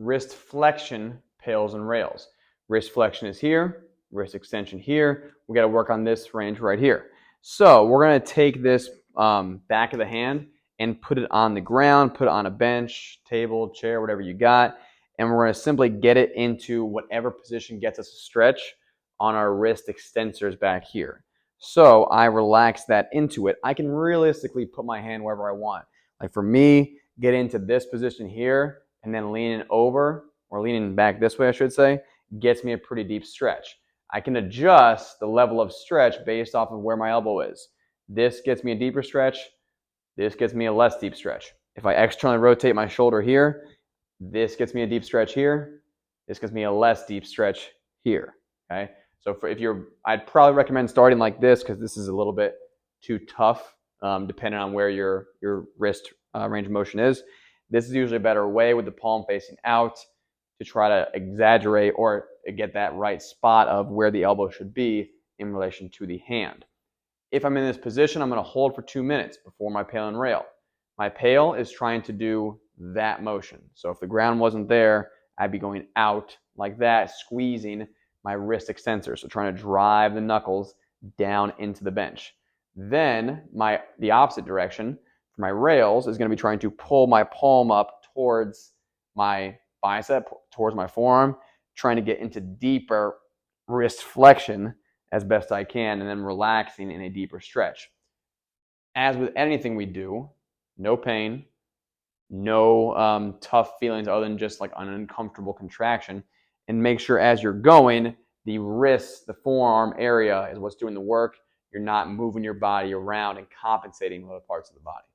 wrist flexion, PAILS, and rails. Wrist flexion is here, wrist extension here. We got to work on this range right here. So we're going to take this back of the hand and put it on the ground, put it on a bench, table, chair, whatever you got. And we're going to simply get it into whatever position gets us a stretch on our wrist extensors back here. So I relax that into it. I can realistically put my hand wherever I want. Like for me, get into this position here and then leaning over, or leaning back this way, I should say, gets me a pretty deep stretch. I can adjust the level of stretch based off of where my elbow is. This gets me a deeper stretch. This gets me a less deep stretch. If I externally rotate my shoulder here, this gets me a deep stretch here. This gets me a less deep stretch here. Okay. So I'd probably recommend starting like this because this is a little bit too tough, depending on where your wrist range of motion is. This is usually a better way with the palm facing out to try to exaggerate or get that right spot of where the elbow should be in relation to the hand. If I'm in this position, I'm going to hold for 2 minutes before my pail and rail. My pail is trying to do that motion. So if the ground wasn't there, I'd be going out like that, squeezing my wrist extensor. So trying to drive the knuckles down into the bench. Then the opposite direction for my rails is going to be trying to pull my palm up towards my bicep, towards my forearm, trying to get into deeper wrist flexion as best I can, and then relaxing in a deeper stretch. As with anything we do, no pain, no tough feelings other than just like an uncomfortable contraction. And make sure as you're going, the wrist, the forearm area is what's doing the work. You're not moving your body around and compensating with other parts of the body.